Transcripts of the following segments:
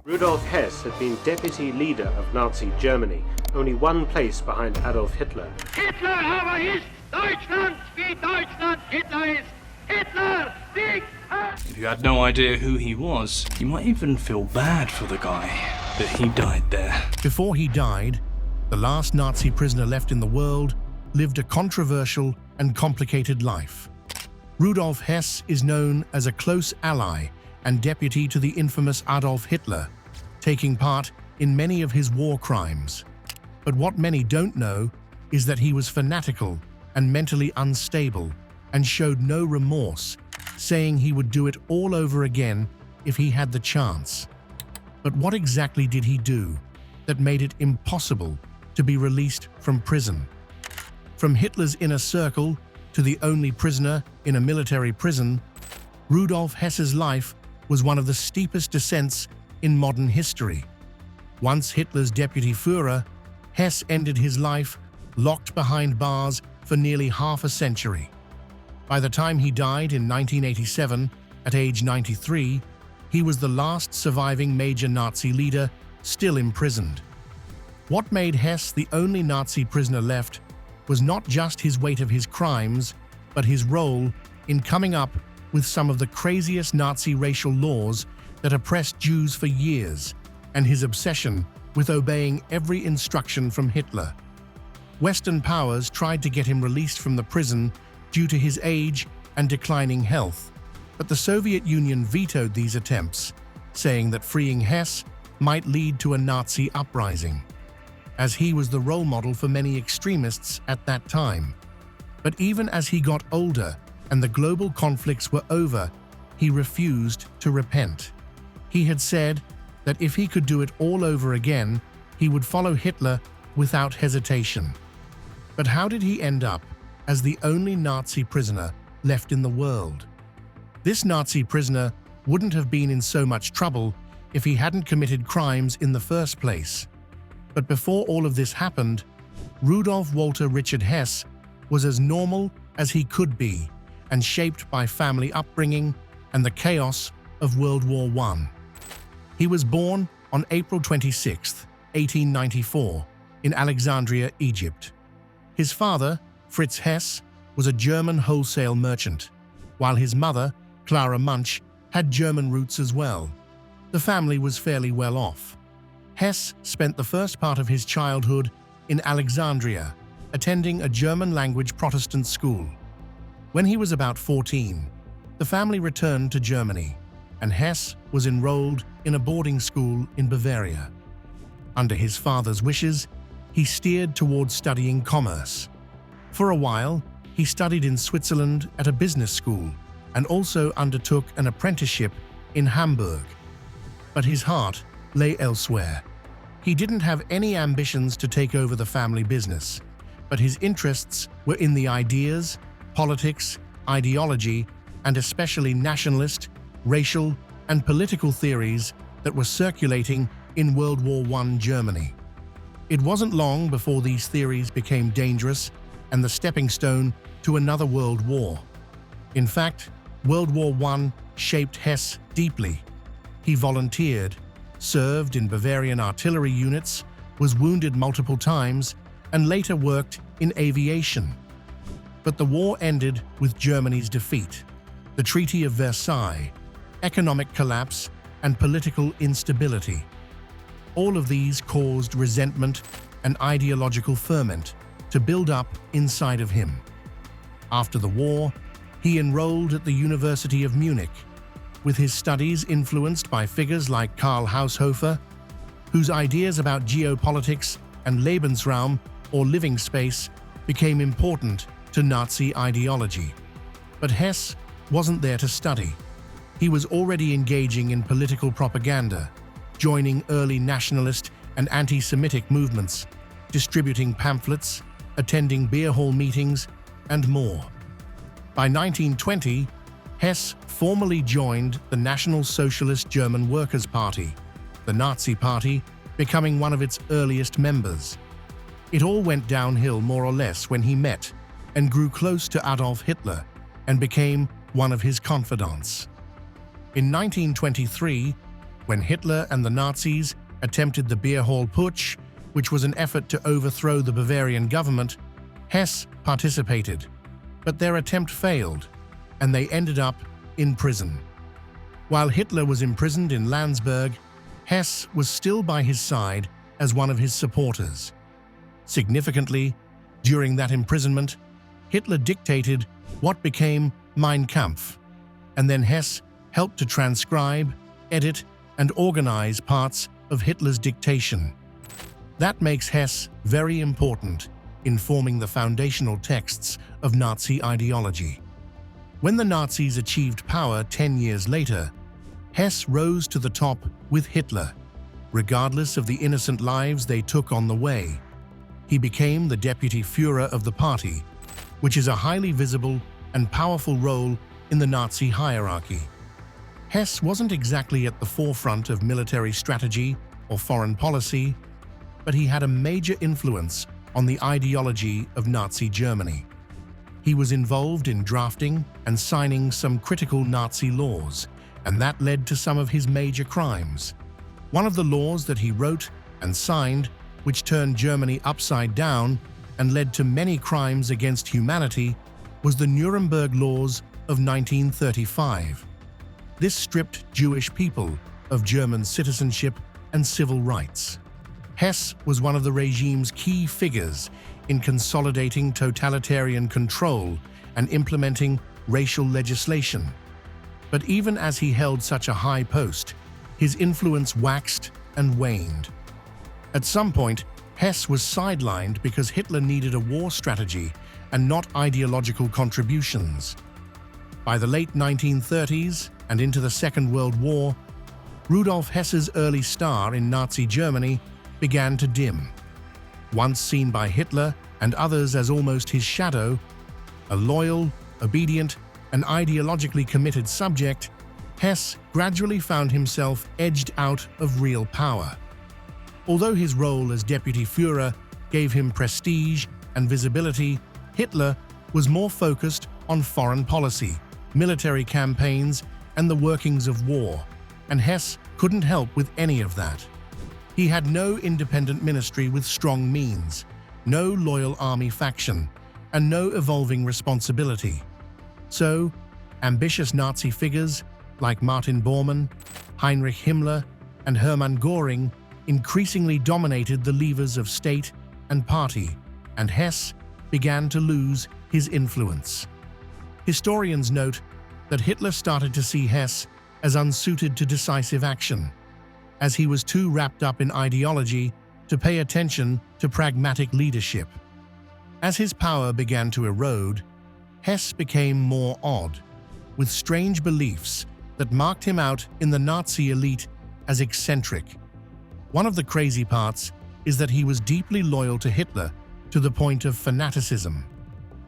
Rudolf Hess had been deputy leader of Nazi Germany, only one place behind Adolf Hitler. Hitler aber ist Deutschland, wie Deutschland Hitler ist. Hitler, Sieg! If you had no idea who he was, you might even feel bad for the guy, but he died there. Before he died, the last Nazi prisoner left in the world lived a controversial and complicated life. Rudolf Hess is known as a close ally and deputy to the infamous Adolf Hitler, taking part in many of his war crimes. But what many don't know is that he was fanatical and mentally unstable and showed no remorse, saying he would do it all over again if he had the chance. But what exactly did he do that made it impossible to be released from prison? From Hitler's inner circle to the only prisoner in a military prison, Rudolf Hess's life was one of the steepest descents in modern history. Once Hitler's deputy Führer, Hess ended his life locked behind bars for nearly half a century. By the time he died in 1987, at age 93, he was the last surviving major Nazi leader still imprisoned. What made Hess the only Nazi prisoner left was not just his weight of his crimes, but his role in coming up with some of the craziest Nazi racial laws that oppressed Jews for years, and his obsession with obeying every instruction from Hitler. Western powers tried to get him released from the prison due to his age and declining health, but the Soviet Union vetoed these attempts, saying that freeing Hess might lead to a Nazi uprising, as he was the role model for many extremists at that time. But even as he got older and the global conflicts were over, he refused to repent. He had said that if he could do it all over again, he would follow Hitler without hesitation. But how did he end up as the only Nazi prisoner left in the world? This Nazi prisoner wouldn't have been in so much trouble if he hadn't committed crimes in the first place. But before all of this happened, Rudolf Walter Richard Hess was as normal as he could be and shaped by family upbringing and the chaos of World War I. He was born on April 26, 1894, in Alexandria, Egypt. His father, Fritz Hess, was a German wholesale merchant, while his mother, Clara Munch, had German roots as well. The family was fairly well off. Hess spent the first part of his childhood in Alexandria, attending a German-language Protestant school. When he was about 14, the family returned to Germany, and Hess was enrolled in a boarding school in Bavaria. Under his father's wishes, he steered towards studying commerce. For a while, he studied in Switzerland at a business school and also undertook an apprenticeship in Hamburg. But his heart lay elsewhere. He didn't have any ambitions to take over the family business, but his interests were in the ideas, politics, ideology, and especially nationalist, racial, and political theories that were circulating in World War I Germany. It wasn't long before these theories became dangerous and the stepping stone to another world war. In fact, World War I shaped Hess deeply. He volunteered, served in Bavarian artillery units, was wounded multiple times, and later worked in aviation. But the war ended with Germany's defeat, the Treaty of Versailles, economic collapse, and political instability. All of these caused resentment and ideological ferment to build up inside of him. After the war, he enrolled at the University of Munich, with his studies influenced by figures like Karl Haushofer, whose ideas about geopolitics and Lebensraum, or living space, became important to Nazi ideology. But Hess wasn't there to study. He was already engaging in political propaganda, joining early nationalist and anti-Semitic movements, distributing pamphlets, attending beer hall meetings, and more. By 1920, Hess formally joined the National Socialist German Workers' Party, the Nazi Party, becoming one of its earliest members. It all went downhill more or less when he met and grew close to Adolf Hitler and became one of his confidants. In 1923, When Hitler and the Nazis attempted the Beer Hall Putsch, which was an effort to overthrow the Bavarian government, Hess participated, but their attempt failed, and they ended up in prison. While Hitler was imprisoned in Landsberg, Hess was still by his side as one of his supporters. Significantly, during that imprisonment, Hitler dictated what became Mein Kampf, and then Hess helped to transcribe, edit, and organize parts of Hitler's dictation. That makes Hess very important in forming the foundational texts of Nazi ideology. When the Nazis achieved power 10 years later, Hess rose to the top with Hitler, regardless of the innocent lives they took on the way. He became the deputy Führer of the party, which is a highly visible and powerful role in the Nazi hierarchy. Hess wasn't exactly at the forefront of military strategy or foreign policy, but he had a major influence on the ideology of Nazi Germany. He was involved in drafting and signing some critical Nazi laws, and that led to some of his major crimes. One of the laws that he wrote and signed, which turned Germany upside down and led to many crimes against humanity, was the Nuremberg Laws of 1935. This stripped Jewish people of German citizenship and civil rights. Hess was one of the regime's key figures in consolidating totalitarian control and implementing racial legislation. But even as he held such a high post, his influence waxed and waned. At some point, Hess was sidelined because Hitler needed a war strategy and not ideological contributions. By the late 1930s and into the Second World War, Rudolf Hess's early star in Nazi Germany began to dim. Once seen by Hitler and others as almost his shadow, a loyal, obedient, and ideologically committed subject, Hess gradually found himself edged out of real power. Although his role as deputy Führer gave him prestige and visibility, Hitler was more focused on foreign policy, military campaigns, and the workings of war, and Hess couldn't help with any of that. He had no independent ministry with strong means, no loyal army faction, and no evolving responsibility. So, ambitious Nazi figures like Martin Bormann, Heinrich Himmler, and Hermann Göring increasingly dominated the levers of state and party, and Hess began to lose his influence. Historians note that Hitler started to see Hess as unsuited to decisive action, as he was too wrapped up in ideology to pay attention to pragmatic leadership. As his power began to erode, Hess became more odd, with strange beliefs that marked him out in the Nazi elite as eccentric. One of the crazy parts is that he was deeply loyal to Hitler to the point of fanaticism,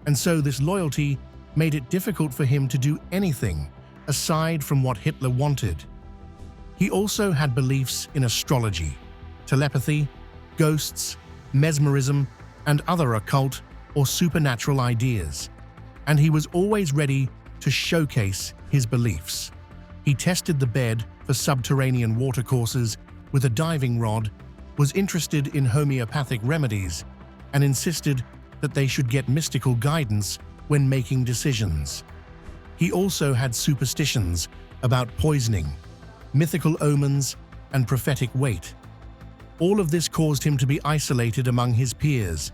and so this loyalty made it difficult for him to do anything aside from what Hitler wanted. He also had beliefs in astrology, telepathy, ghosts, mesmerism, and other occult or supernatural ideas, and he was always ready to showcase his beliefs. He tested the bed for subterranean watercourses with a diving rod, was interested in homeopathic remedies, and insisted that they should get mystical guidance when making decisions. He also had superstitions about poisoning, mythical omens, and prophetic weight. All of this caused him to be isolated among his peers,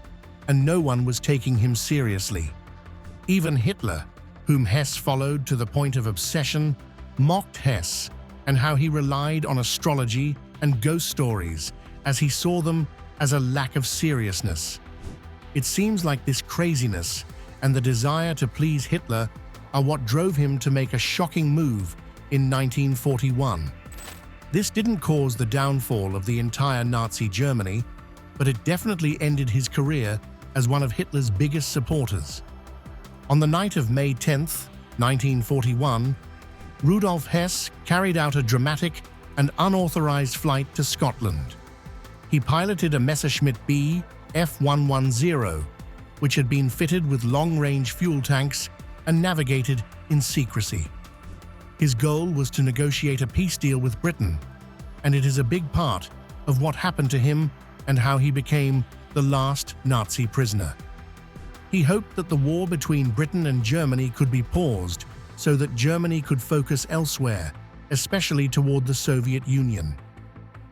and no one was taking him seriously. Even Hitler, whom Hess followed to the point of obsession, mocked Hess and how he relied on astrology and ghost stories as he saw them as a lack of seriousness. It seems like this craziness and the desire to please Hitler are what drove him to make a shocking move in 1941. This didn't cause the downfall of the entire Nazi Germany, but it definitely ended his career as one of Hitler's biggest supporters. On the night of May 10, 1941, Rudolf Hess carried out a dramatic and unauthorized flight to Scotland. He piloted a Messerschmitt B F110, which had been fitted with long-range fuel tanks and navigated in secrecy. His goal was to negotiate a peace deal with Britain, and it is a big part of what happened to him and how he became the last Nazi prisoner. He hoped that the war between Britain and Germany could be paused so that Germany could focus elsewhere, especially toward the Soviet Union.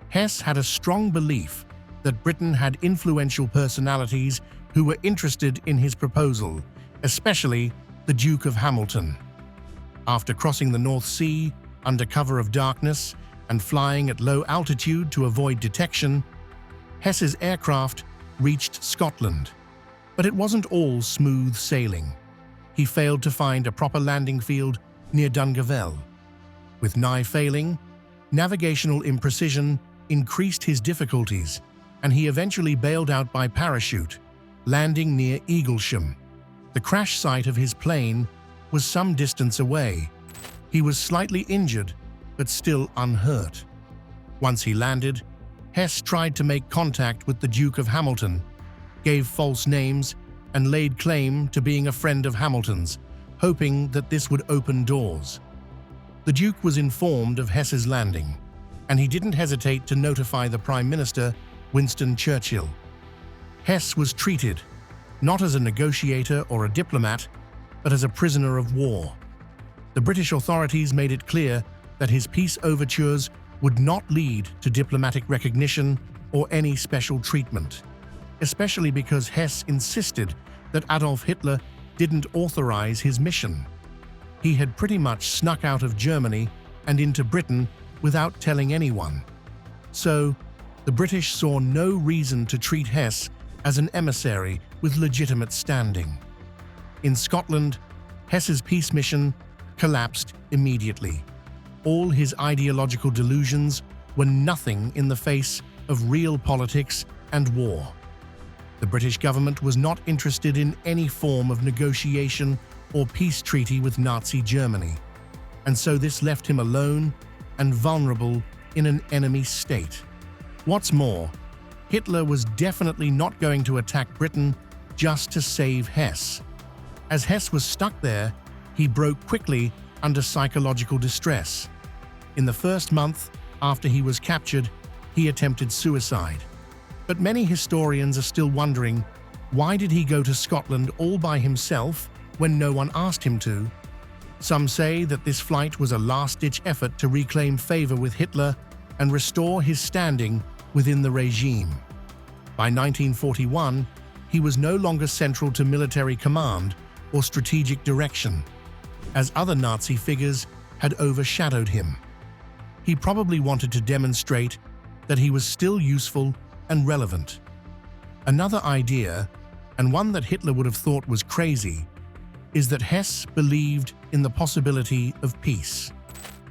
Hess had a strong belief that Britain had influential personalities who were interested in his proposal, especially the Duke of Hamilton. After crossing the North Sea under cover of darkness and flying at low altitude to avoid detection, Hess's aircraft reached Scotland. But it wasn't all smooth sailing. He failed to find a proper landing field near Dungavel. With nigh failing, navigational imprecision increased his difficulties, and he eventually bailed out by parachute, landing near Eaglesham. The crash site of his plane was some distance away. He was slightly injured, but still unhurt. Once he landed, Hess tried to make contact with the Duke of Hamilton, gave false names, and laid claim to being a friend of Hamilton's, hoping that this would open doors. The Duke was informed of Hess's landing, and he didn't hesitate to notify the Prime Minister, Winston Churchill. Hess was treated, not as a negotiator or a diplomat, but as a prisoner of war. The British authorities made it clear that his peace overtures would not lead to diplomatic recognition or any special treatment, especially because Hess insisted that Adolf Hitler didn't authorize his mission. He had pretty much snuck out of Germany and into Britain without telling anyone. So, the British saw no reason to treat Hess as an emissary with legitimate standing. In Scotland, Hess's peace mission collapsed immediately. All his ideological delusions were nothing in the face of real politics and war. The British government was not interested in any form of negotiation or peace treaty with Nazi Germany, and so this left him alone and vulnerable in an enemy state. What's more, Hitler was definitely not going to attack Britain just to save Hess. As Hess was stuck there, he broke quickly under psychological distress. In the first month after he was captured, he attempted suicide. But many historians are still wondering, why did he go to Scotland all by himself when no one asked him to? Some say that this flight was a last-ditch effort to reclaim favor with Hitler and restore his standing within the regime. By 1941, he was no longer central to military command or strategic direction, as other Nazi figures had overshadowed him. He probably wanted to demonstrate that he was still useful and relevant. Another idea, and one that Hitler would have thought was crazy, is that Hess believed in the possibility of peace.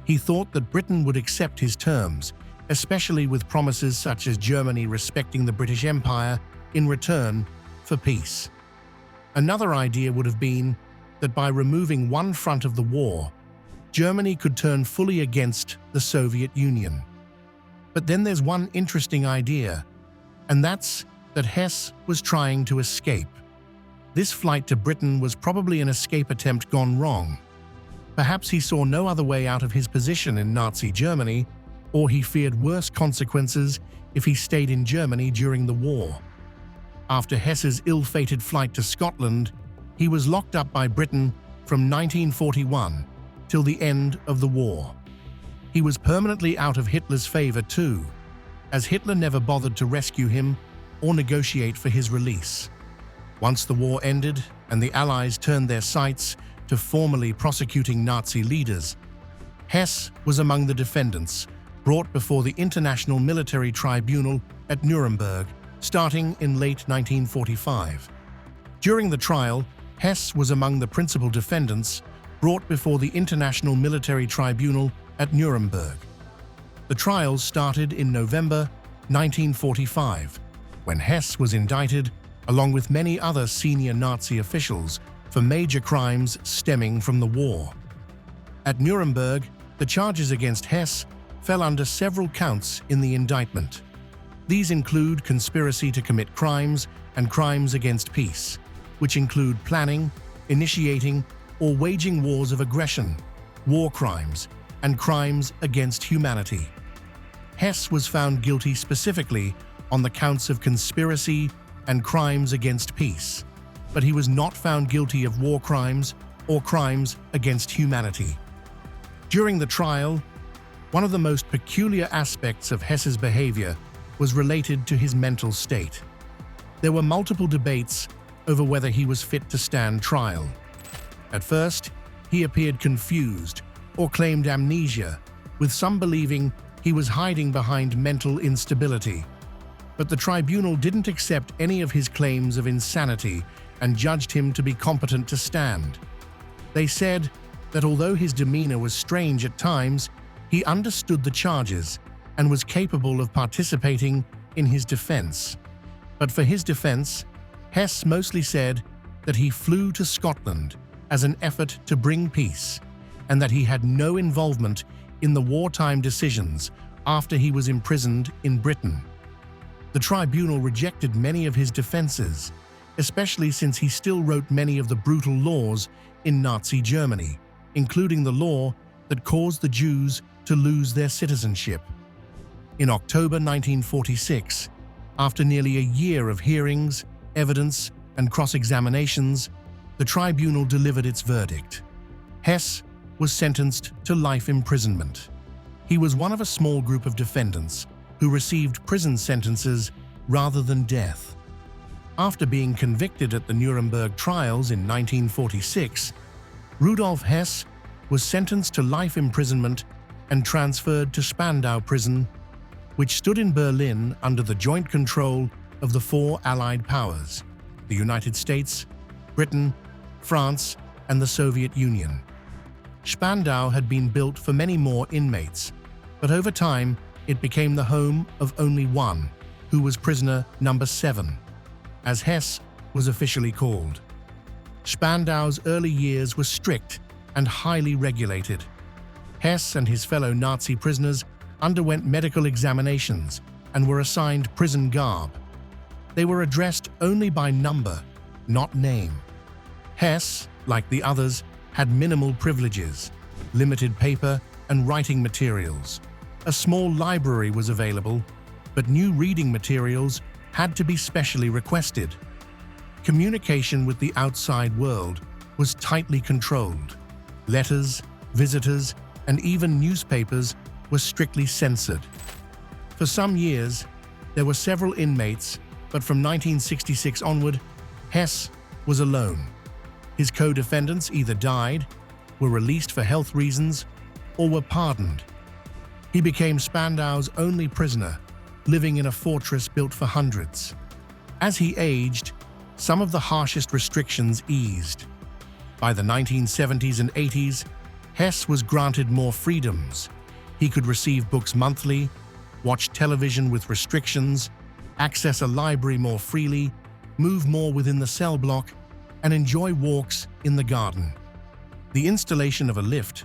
He thought that Britain would accept his terms, especially with promises such as Germany respecting the British Empire in return for peace. Another idea would have been that by removing one front of the war, Germany could turn fully against the Soviet Union. But then there's one interesting idea, and that's that Hess was trying to escape. This flight to Britain was probably an escape attempt gone wrong. Perhaps he saw no other way out of his position in Nazi Germany, or he feared worse consequences if he stayed in Germany during the war. After Hess's ill-fated flight to Scotland, he was locked up by Britain from 1941 till the end of the war. He was permanently out of Hitler's favor too, as Hitler never bothered to rescue him or negotiate for his release. Once the war ended and the Allies turned their sights to formally prosecuting Nazi leaders, Hess was among the defendants brought before the International Military Tribunal at Nuremberg, starting in late 1945. During the trial, Hess was among the principal defendants brought before the International Military Tribunal at Nuremberg. The trials started in November 1945, when Hess was indicted along with many other senior Nazi officials for major crimes stemming from the war. At Nuremberg, the charges against Hess fell under several counts in the indictment. These include conspiracy to commit crimes and crimes against peace, which include planning, initiating, or waging wars of aggression, war crimes, and crimes against humanity. Hess was found guilty specifically on the counts of conspiracy and crimes against peace, but he was not found guilty of war crimes or crimes against humanity. During the trial, one of the most peculiar aspects of Hess's behavior was related to his mental state. There were multiple debates over whether he was fit to stand trial. At first, he appeared confused or claimed amnesia, with some believing he was hiding behind mental instability. But the tribunal didn't accept any of his claims of insanity and judged him to be competent to stand. They said that although his demeanor was strange at times, he understood the charges and was capable of participating in his defense. But for his defense, Hess mostly said that he flew to Scotland as an effort to bring peace, and that he had no involvement in the wartime decisions after he was imprisoned in Britain. The tribunal rejected many of his defenses, especially since he still wrote many of the brutal laws in Nazi Germany, including the law that caused the Jews to lose their citizenship. In October 1946, after nearly a year of hearings, evidence, and cross-examinations, the tribunal delivered its verdict. Hess was sentenced to life imprisonment. He was one of a small group of defendants who received prison sentences rather than death. After being convicted at the Nuremberg trials in 1946, Rudolf Hess was sentenced to life imprisonment and transferred to Spandau prison, which stood in Berlin under the joint control of the four Allied powers: the United States, Britain, France, and the Soviet Union. Spandau had been built for many more inmates, but over time it became the home of only one, who was prisoner number 7, as Hess was officially called. Spandau's early years were strict and highly regulated. Hess and his fellow Nazi prisoners underwent medical examinations and were assigned prison garb. They were addressed only by number, not name. Hess, like the others, had minimal privileges, limited paper and writing materials. A small library was available, but new reading materials had to be specially requested. Communication with the outside world was tightly controlled. Letters, visitors, and even newspapers were strictly censored. For some years, there were several inmates, but from 1966 onward, Hess was alone. His co-defendants either died, were released for health reasons, or were pardoned. He became Spandau's only prisoner, living in a fortress built for hundreds. As he aged, some of the harshest restrictions eased. By the 1970s and 80s, Hess was granted more freedoms. He could receive books monthly, watch television with restrictions, access a library more freely, move more within the cell block, and enjoy walks in the garden. The installation of a lift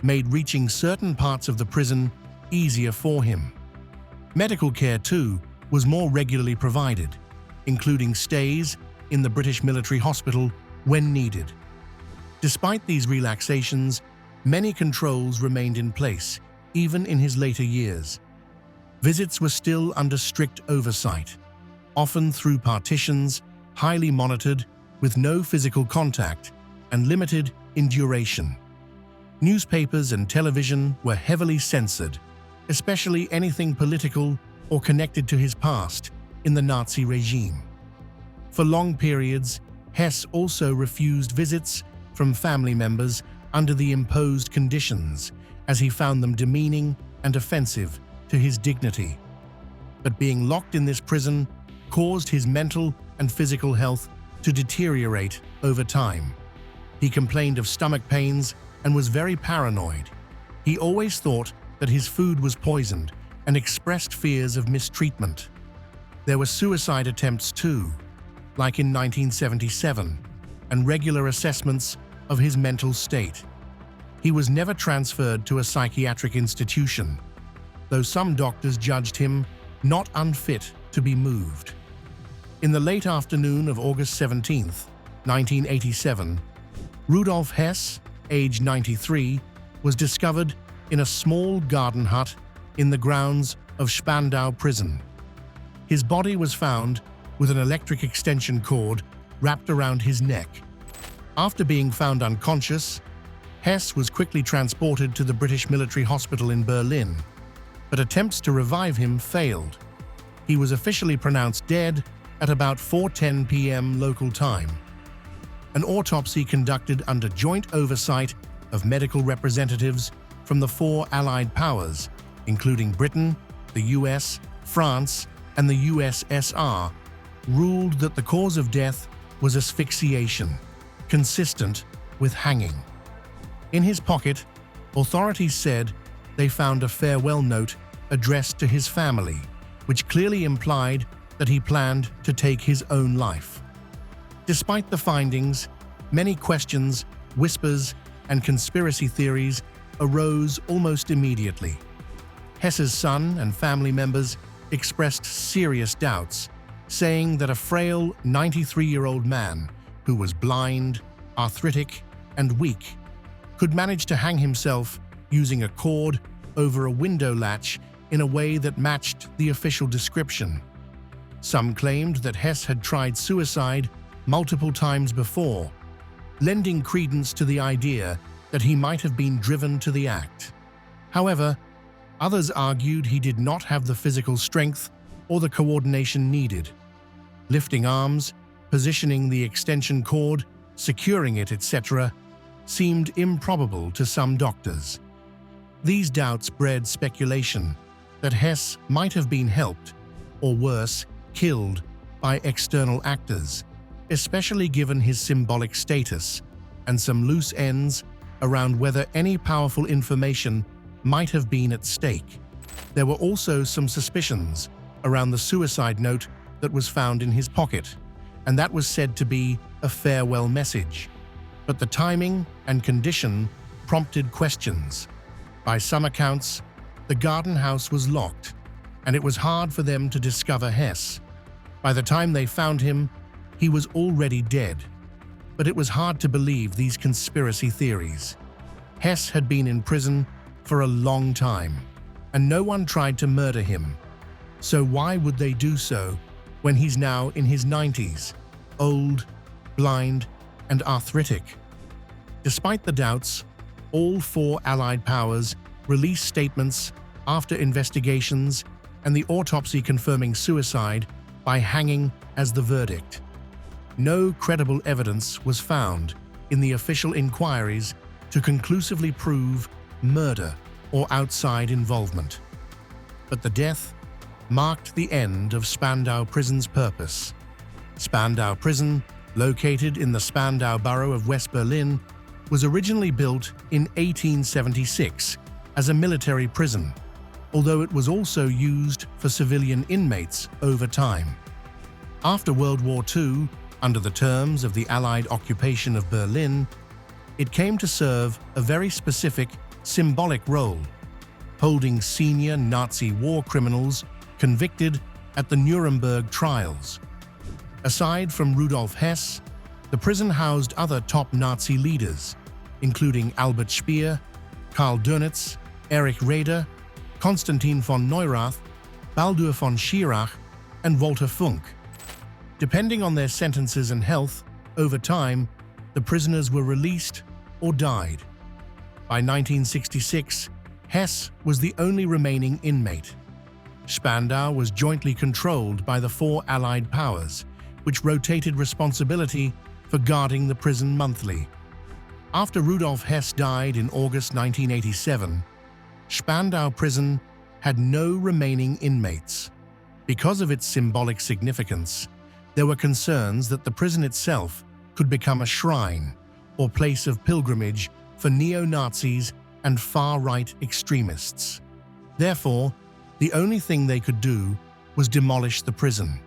made reaching certain parts of the prison easier for him. Medical care, too, was more regularly provided, including stays in the British military hospital when needed. Despite these relaxations, many controls remained in place, even in his later years. Visits were still under strict oversight, often through partitions, highly monitored, with no physical contact, and limited in duration. Newspapers and television were heavily censored, especially anything political or connected to his past in the Nazi regime. For long periods, Hess also refused visits from family members under the imposed conditions, as he found them demeaning and offensive to his dignity. But being locked in this prison caused his mental and physical health to deteriorate over time. He complained of stomach pains and was very paranoid. He always thought that his food was poisoned and expressed fears of mistreatment. There were suicide attempts too, like in 1977, and regular assessments of his mental state. He was never transferred to a psychiatric institution, though some doctors judged him not unfit to be moved. In the late afternoon of August 17, 1987, Rudolf Hess, aged 93, was discovered in a small garden hut in the grounds of Spandau prison. His body was found with an electric extension cord wrapped around his neck. After being found unconscious, Hess was quickly transported to the British military hospital in Berlin, but attempts to revive him failed. He was officially pronounced dead at about 4:10 p.m. local time. An autopsy conducted under joint oversight of medical representatives from the four Allied powers, including Britain, the US, France, and the USSR, ruled that the cause of death was asphyxiation, consistent with hanging. In his pocket, authorities said they found a farewell note addressed to his family, which clearly implied that he planned to take his own life. Despite the findings, many questions, whispers, and conspiracy theories arose almost immediately. Hess's son and family members expressed serious doubts, saying that a frail 93-year-old man who was blind, arthritic, and weak could manage to hang himself using a cord over a window latch in a way that matched the official description. Some claimed that Hess had tried suicide multiple times before, lending credence to the idea that he might have been driven to the act. However, others argued he did not have the physical strength or the coordination needed. Lifting arms, positioning the extension cord, securing it, etc., seemed improbable to some doctors. These doubts bred speculation that Hess might have been helped, or worse, killed by external actors, especially given his symbolic status, and some loose ends around whether any powerful information might have been at stake. There were also some suspicions around the suicide note that was found in his pocket, and that was said to be a farewell message. But the timing and condition prompted questions. By some accounts, the garden house was locked, and it was hard for them to discover Hess. By the time they found him, he was already dead. But it was hard to believe these conspiracy theories. Hess had been in prison for a long time, and no one tried to murder him. So why would they do so when he's now in his 90s, old, blind, and arthritic? Despite the doubts, all four Allied powers released statements after investigations and the autopsy confirming suicide by hanging as the verdict. No credible evidence was found in the official inquiries to conclusively prove murder or outside involvement. But the death marked the end of Spandau Prison's purpose. Spandau Prison, located in the Spandau borough of West Berlin, was originally built in 1876 as a military prison, although it was also used for civilian inmates over time. After World War II, under the terms of the Allied occupation of Berlin, it came to serve a very specific, symbolic role, holding senior Nazi war criminals convicted at the Nuremberg trials. Aside from Rudolf Hess, the prison housed other top Nazi leaders, including Albert Speer, Karl Dönitz, Erich Raeder, Konstantin von Neurath, Baldur von Schirach, and Walter Funk. Depending on their sentences and health, over time, the prisoners were released or died. By 1966, Hess was the only remaining inmate. Spandau was jointly controlled by the four Allied powers, which rotated responsibility for guarding the prison monthly. After Rudolf Hess died in August 1987, Spandau Prison had no remaining inmates. Because of its symbolic significance, there were concerns that the prison itself could become a shrine or place of pilgrimage for neo-Nazis and far-right extremists. Therefore, the only thing they could do was demolish the prison.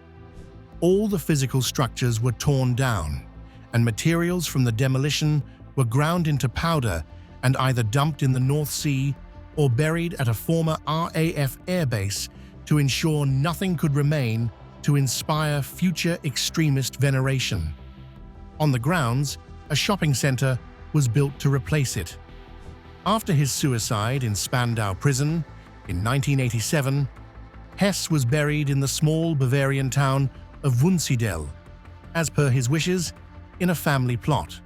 All the physical structures were torn down, and materials from the demolition were ground into powder and either dumped in the North Sea or buried at a former RAF airbase to ensure nothing could remain to inspire future extremist veneration. On the grounds, a shopping center was built to replace it. After his suicide in Spandau Prison in 1987, Hess was buried in the small Bavarian town of Wunsiedel, as per his wishes, in a family plot.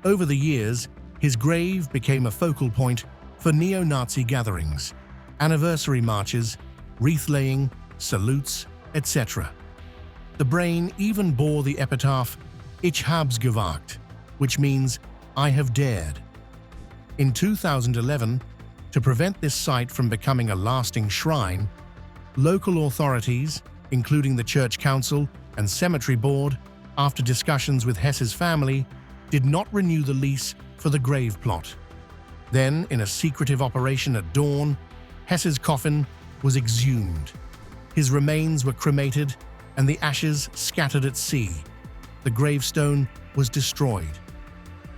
Over the years, his grave became a focal point for neo-Nazi gatherings, anniversary marches, wreath-laying, salutes, etc. The brain even bore the epitaph Ich hab's gewagt, which means I have dared. In 2011, to prevent this site from becoming a lasting shrine, local authorities, including the Church Council and Cemetery Board, after discussions with Hess's family, did not renew the lease for the grave plot. Then, in a secretive operation at dawn, Hess's coffin was exhumed. His remains were cremated and the ashes scattered at sea. The gravestone was destroyed.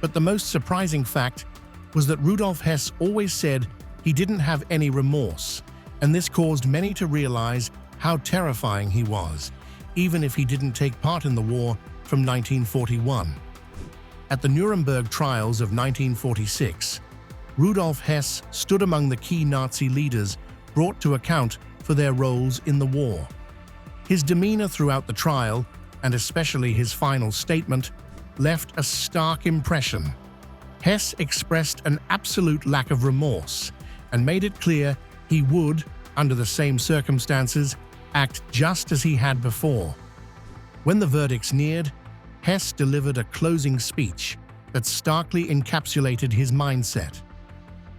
But the most surprising fact was that Rudolf Hess always said he didn't have any remorse, and this caused many to realize how terrifying he was, even if he didn't take part in the war from 1941. At the Nuremberg trials of 1946, Rudolf Hess stood among the key Nazi leaders brought to account for their roles in the war. His demeanor throughout the trial, and especially his final statement, left a stark impression. Hess expressed an absolute lack of remorse and made it clear he would, under the same circumstances, act just as he had before. When the verdicts neared, Hess delivered a closing speech that starkly encapsulated his mindset.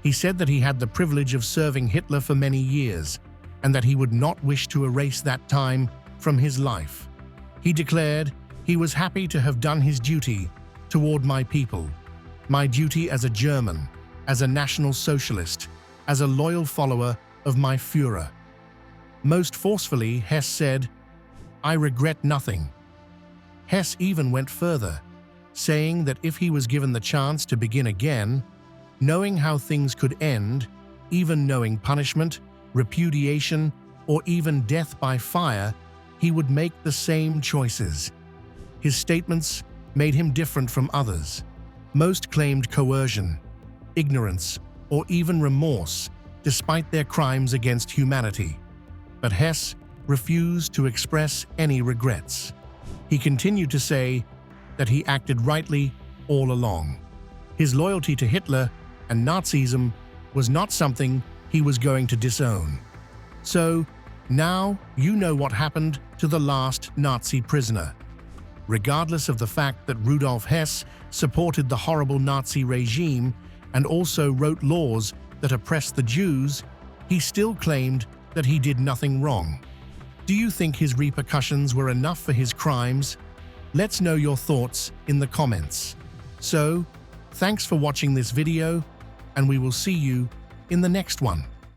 He said that he had the privilege of serving Hitler for many years, and that he would not wish to erase that time from his life. He declared he was happy to have done his duty toward my people, my duty as a German, as a National Socialist, as a loyal follower of my Führer. Most forcefully, Hess said, "I regret nothing." Hess even went further, saying that if he was given the chance to begin again, knowing how things could end, even knowing punishment, repudiation, or even death by fire, he would make the same choices. His statements made him different from others. Most claimed coercion, ignorance, or even remorse, despite their crimes against humanity. But Hess refused to express any regrets. He continued to say that he acted rightly all along. His loyalty to Hitler and Nazism was not something he was going to disown. So, now you know what happened to the last Nazi prisoner. Regardless of the fact that Rudolf Hess supported the horrible Nazi regime and also wrote laws that oppressed the Jews, he still claimed that he did nothing wrong. Do you think his repercussions were enough for his crimes? Let's know your thoughts in the comments. So, thanks for watching this video, and we will see you in the next one.